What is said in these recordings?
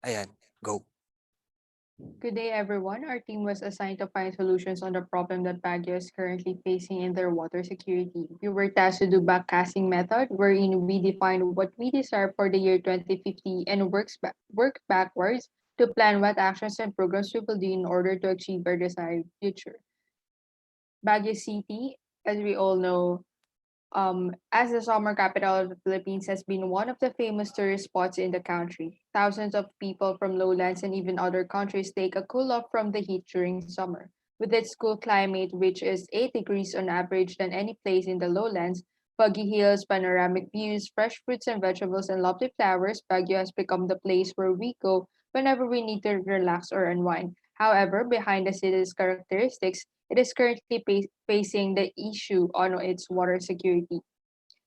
Ayan, go. Good day, everyone. Our team was assigned to find solutions on the problem that Baguio is currently facing in their water security. We were tasked to do backcasting method, wherein we define what we desire for the year 2050 and work backwards to plan what actions and programs we will do in order to achieve our desired future. Baguio City, as we all know, as the summer capital of the Philippines, has been one of the famous tourist spots in the country. Thousands of people from lowlands and even other countries take a cool off from the heat during summer. With its cool climate, which is 8 degrees on average than any place in the lowlands, buggy hills, panoramic views, fresh fruits and vegetables, and lovely flowers, Baguio has become the place where we go whenever we need to relax or unwind. However, behind the city's characteristics, it is currently facing the issue on its water security.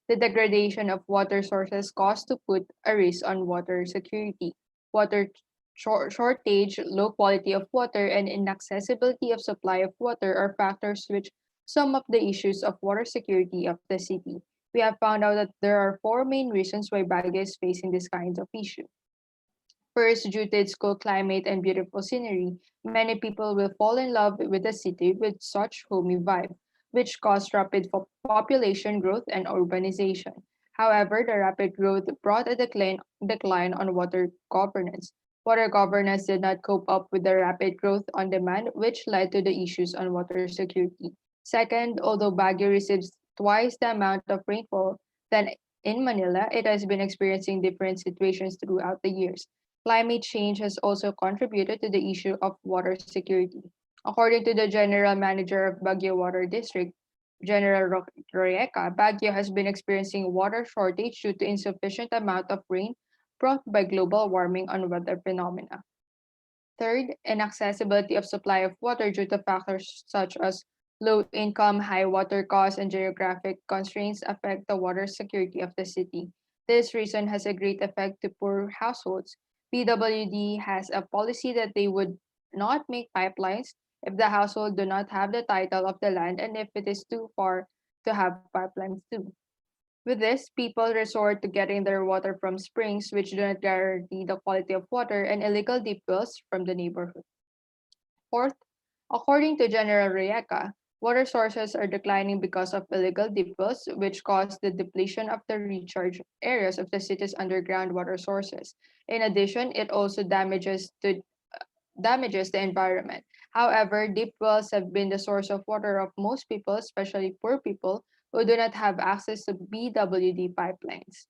The degradation of water sources caused to put a risk on water security. Water shortage, low quality of water, and inaccessibility of supply of water are factors which sum up the issues of water security of the city. We have found out that there are four main reasons why Baguio is facing this kind of issue. First, due to its cool climate and beautiful scenery, many people will fall in love with the city with such homey vibe, which caused rapid population growth and urbanization. However, the rapid growth brought a decline on water governance. Water governance did not cope up with the rapid growth on demand, which led to the issues on water security. Second, although Baguio receives twice the amount of rainfall than in Manila, it has been experiencing different situations throughout the years. Climate change has also contributed to the issue of water security. According to the General Manager of Baguio Water District, General Royeca, Baguio has been experiencing water shortage due to insufficient amount of rain brought by global warming and weather phenomena. Third, inaccessibility of supply of water due to factors such as low income, high water costs, and geographic constraints affect the water security of the city. This reason has a great effect to poor households. PWD has a policy that they would not make pipelines if the household do not have the title of the land and if it is too far to have pipelines too. With this, people resort to getting their water from springs, which do not guarantee the quality of water, and illegal deep wells from the neighborhood. Fourth, according to General Rieca, water sources are declining because of illegal deep wells, which cause the depletion of the recharge areas of the city's underground water sources. In addition, it also damages the environment. However, deep wells have been the source of water of most people, especially poor people, who do not have access to BWD pipelines.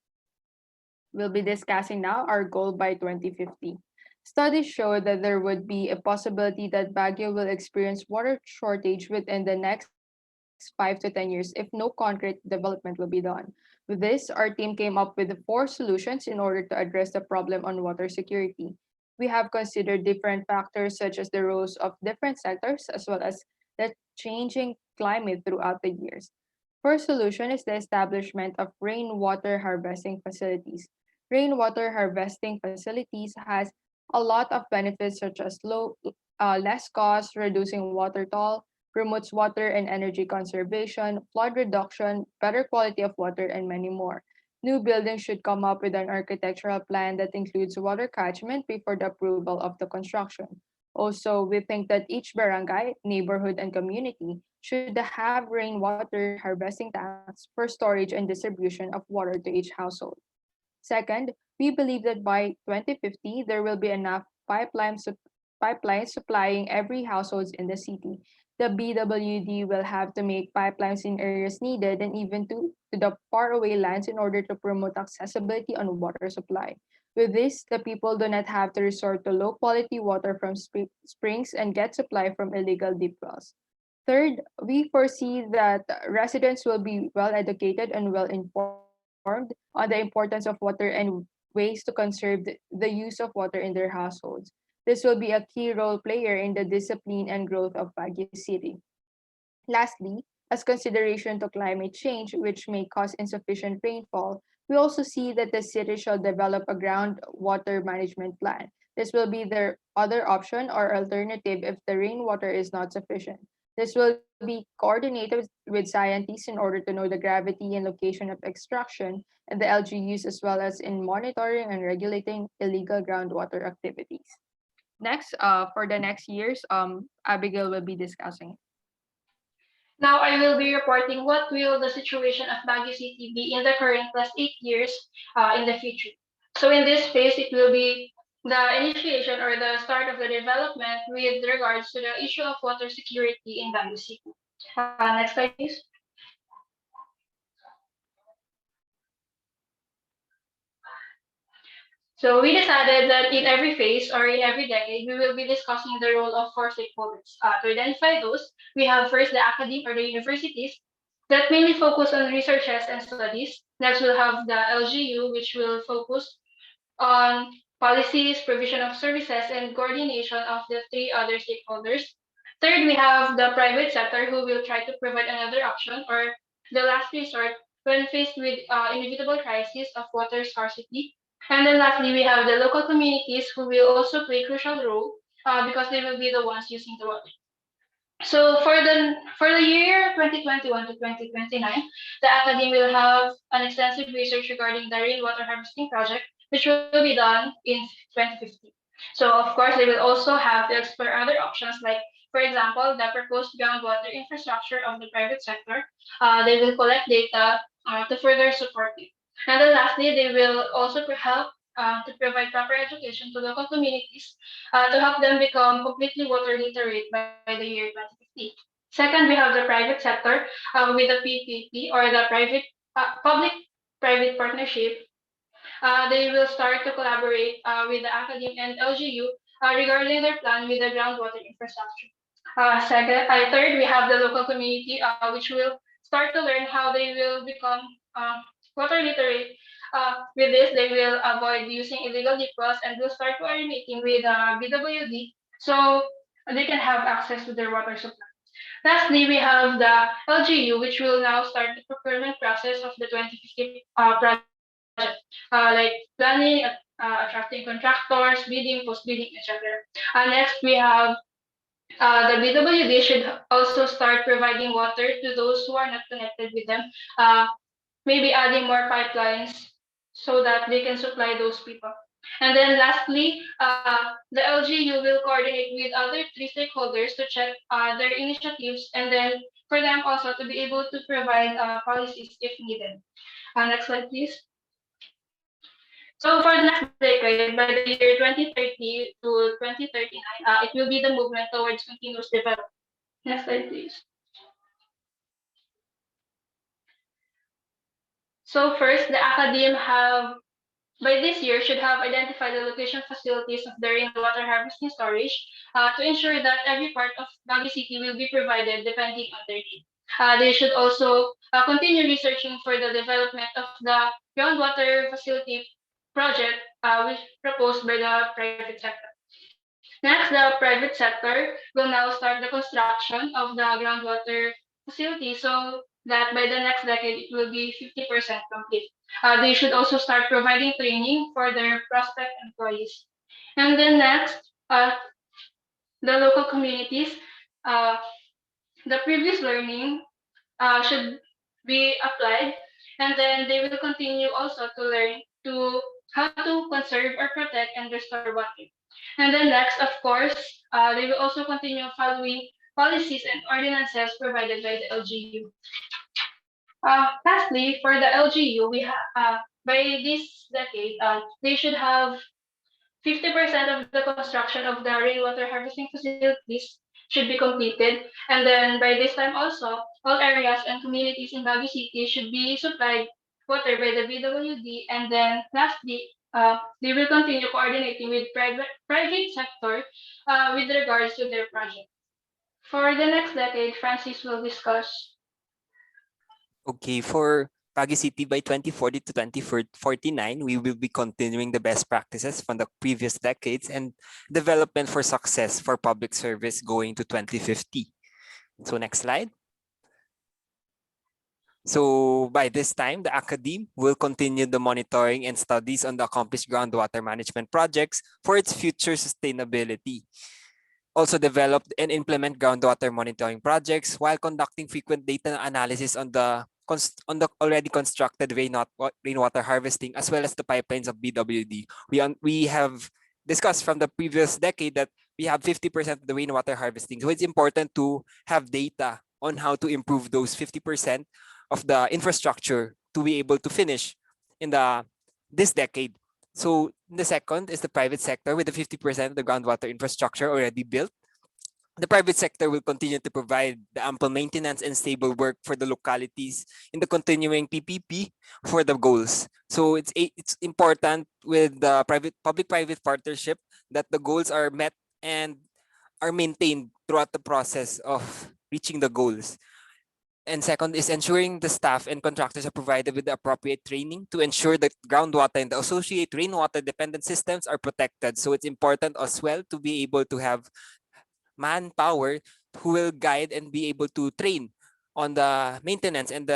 We'll be discussing now our goal by 2050. Studies show that there would be a possibility that Baguio will experience water shortage within the next 5 to 10 years if no concrete development will be done. With this, our team came up with four solutions in order to address the problem on water security. We have considered different factors such as the roles of different sectors as well as the changing climate throughout the years. First solution is the establishment of rainwater harvesting facilities. Rainwater harvesting facilities has a lot of benefits such as less cost, reducing water toll, promotes water and energy conservation, flood reduction, better quality of water, and many more. New buildings should come up with an architectural plan that includes water catchment before the approval of the construction. Also, we think that each barangay, neighborhood, and community should have rainwater harvesting tanks for storage and distribution of water to each household. Second, we believe that by 2050, there will be enough pipelines supplying every household in the city. The BWD will have to make pipelines in areas needed and even to the faraway lands in order to promote accessibility on water supply. With this, the people do not have to resort to low quality water from springs and get supply from illegal deep wells. Third, we foresee that residents will be well educated and well informed on the importance of water and ways to conserve the use of water in their households. This will be a key role player in the discipline and growth of Baguio City. Lastly, as consideration to climate change, which may cause insufficient rainfall, we also see that the city shall develop a groundwater management plan. This will be their other option or alternative if the rainwater is not sufficient. This will be coordinated with scientists in order to know the gravity and location of extraction and the LGUs, as well as in monitoring and regulating illegal groundwater activities. Next, for the next years, Abigail will be discussing. Now I will be reporting what will the situation of Baguio City be in the current plus 8 years in the future. So in this phase, it will be the initiation or the start of the development with regards to the issue of water security in Baguio City. Next slide, please. So we decided that in every phase or in every decade, we will be discussing the role of four stakeholders. To identify those, we have first the academy or the universities that mainly focus on researches and studies. Next, we'll have the LGU, which will focus on policies, provision of services, and coordination of the three other stakeholders. Third, we have the private sector who will try to provide another option or the last resort when faced with inevitable crisis of water scarcity. And then lastly, we have the local communities who will also play a crucial role because they will be the ones using the water. So for the year 2021 to 2029, the Academy will have an extensive research regarding the rainwater harvesting project, which will be done in 2050. So of course, they will also have to explore other options like, for example, the proposed groundwater infrastructure of the private sector. They will collect data to further support it. And then lastly, they will also help to provide proper education to local communities to help them become completely water literate by the year 2050. Second, we have the private sector with the PPP or the public-private partnership. They will start to collaborate with the academy and LGU regarding their plan with the groundwater infrastructure. Third, we have the local community, which will start to learn how they will become water literate. With this, they will avoid using illegal deep wells and will start coordinating with BWD so they can have access to their water supply. Lastly, we have the LGU, which will now start the procurement process of the 2050 project, like planning, attracting contractors, bidding, post-bidding, etc. Next, we have the BWD should also start providing water to those who are not connected with them, maybe adding more pipelines so that they can supply those people. And then lastly, the LGU will coordinate with other three stakeholders to check their initiatives and then for them also to be able to provide policies if needed. Next slide, please. So for the next decade, by the year 2030 to 2039, it will be the movement towards continuous development. Next slide, please. So first, the academe have by this year should have identified the location facilities of the rainwater harvesting storage to ensure that every part of Baguio City will be provided depending on their need. They should also continue researching for the development of the groundwater facility project which proposed by the private sector. Next, the private sector will now start the construction of the groundwater facility so that by the next decade it will be 50% complete. They should also start providing training for their prospect employees. And then next, the local communities, uh, the previous learning should be applied, and then they will continue also to learn to how to conserve or protect and restore water. And then next, of course, they will also continue following policies and ordinances provided by the LGU. Lastly, for the LGU, by this decade, they should have 50% of the construction of the rainwater harvesting facilities should be completed. And then by this time also, all areas and communities in Baguio City should be supplied water by the BWD. And then lastly, they will continue coordinating with private sector with regards to their project. For the next decade, Francis will discuss. Okay, for Baguio City by 2040 to 2049, we will be continuing the best practices from the previous decades and development for success for public service going to 2050. So next slide. So by this time, the academe will continue the monitoring and studies on the accomplished groundwater management projects for its future sustainability. also develop and implement groundwater monitoring projects while conducting frequent data analysis on the already constructed rainwater harvesting as well as the pipelines of BWD. We have discussed from the previous decade that we have 50% of the rainwater harvesting. So it's important to have data on how to improve those 50% of the infrastructure to be able to finish in this decade. So the second is the private sector with the 50% of the groundwater infrastructure already built. The private sector will continue to provide the ample maintenance and stable work for the localities in the continuing PPP for the goals. So it's important with the public-private partnership that the goals are met and are maintained throughout the process of reaching the goals. And second is ensuring the staff and contractors are provided with the appropriate training to ensure that groundwater and the associated rainwater dependent systems are protected. So it's important as well to be able to have manpower who will guide and be able to train on the maintenance and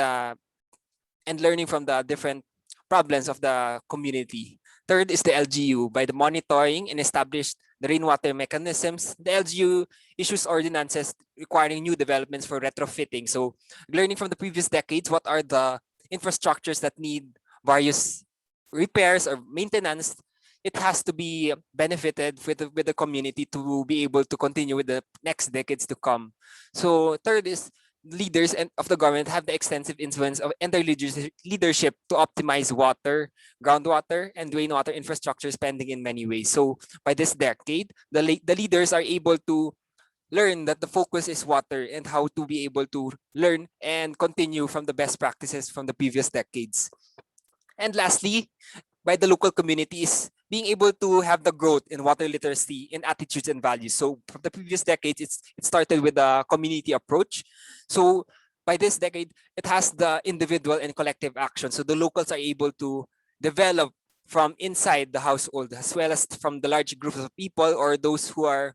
learning from the different problems of the community. Third is the LGU. By the monitoring and establish the rainwater mechanisms, the LGU issues ordinances requiring new developments for retrofitting. So learning from the previous decades, what are the infrastructures that need various repairs or maintenance, it has to be benefited with the community to be able to continue with the next decades to come. So third is leaders and of the government have the extensive influence of and their leadership to optimize water, groundwater, and rainwater infrastructure spending in many ways. So by this decade, the leaders are able to learn that the focus is water and how to be able to learn and continue from the best practices from the previous decades. And lastly, by the local communities being able to have the growth in water literacy in attitudes and values. So from the previous decades, it started with a community approach. So by this decade, it has the individual and collective action. So the locals are able to develop from inside the household as well as from the large groups of people or those who are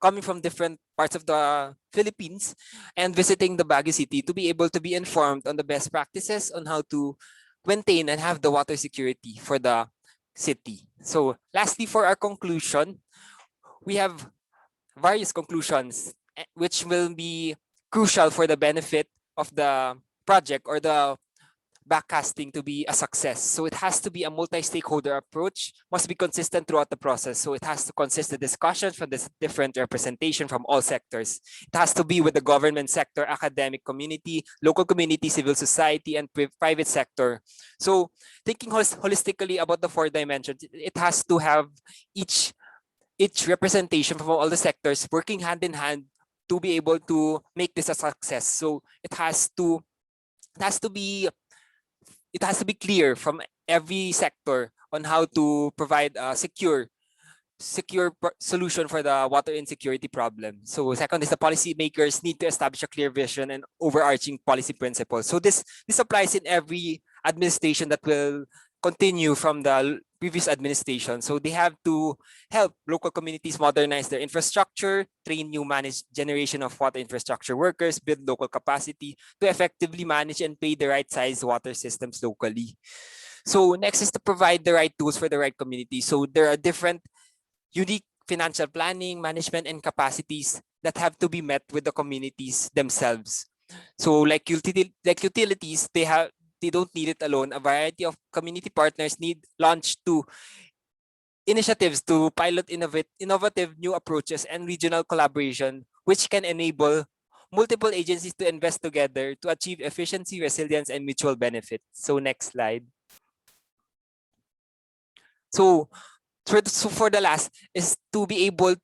coming from different parts of the Philippines and visiting the Baguio City to be able to be informed on the best practices on how to maintain and have the water security for the city. So lastly, for our conclusion, we have various conclusions which will be crucial for the benefit of the project or the backcasting to be a success. So it has to be a multi-stakeholder approach, must be consistent throughout the process. So it has to consist of discussions from this different representation from all sectors. It has to be with the government sector, academic community, local community, civil society, and private sector. So thinking holistically about the four dimensions, it has to have each representation from all the sectors working hand in hand to be able to make this a success. So it has to be clear from every sector on how to provide a secure solution for the water insecurity problem. So second is the policymakers need to establish a clear vision and overarching policy principles. So this applies in every administration that will continue from the previous administration. So they have to help local communities modernize their infrastructure, train new managed generation of water infrastructure workers, build local capacity to effectively manage and pay the right size water systems locally. So next is to provide the right tools for the right community. So there are different unique financial planning, management, and capacities that have to be met with the communities themselves. So like utilities, they don't need it alone. A variety of community partners need launch to initiatives to pilot innovative new approaches and regional collaboration, which can enable multiple agencies to invest together to achieve efficiency, resilience, and mutual benefit. So next slide. So for the last is to be able,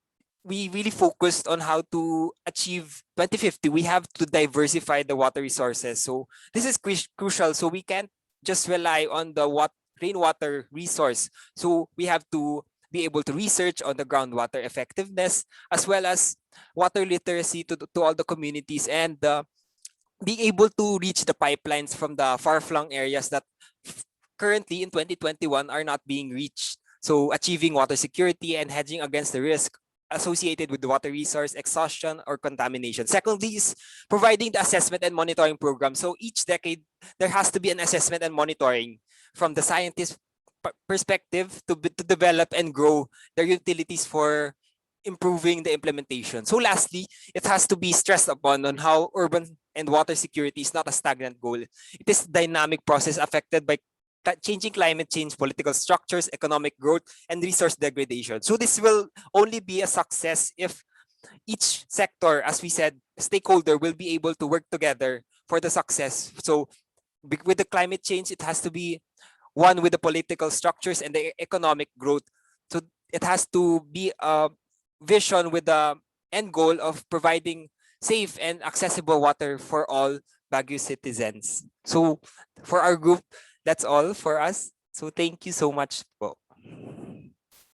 we really focused on how to achieve 2050. We have to diversify the water resources. So this is crucial. So we can't just rely on the rainwater resource. So we have to be able to research on the groundwater effectiveness as well as water literacy to all the communities and being able to reach the pipelines from the far-flung areas that currently in 2021 are not being reached. So achieving water security and hedging against the risk associated with the water resource exhaustion or contamination. Secondly is providing the assessment and monitoring program. So each decade, there has to be an assessment and monitoring from the scientist perspective to develop and grow their utilities for improving the implementation. So lastly, it has to be stressed upon on how urban and water security is not a stagnant goal. It is a dynamic process affected by changing climate change, political structures, economic growth, and resource degradation. So this will only be a success if each sector, as we said, stakeholder will be able to work together for the success. So with the climate change, it has to be one with the political structures and the economic growth. So it has to be a vision with the end goal of providing safe and accessible water for all Baguio citizens. So for our group, that's all for us. So thank you so much po.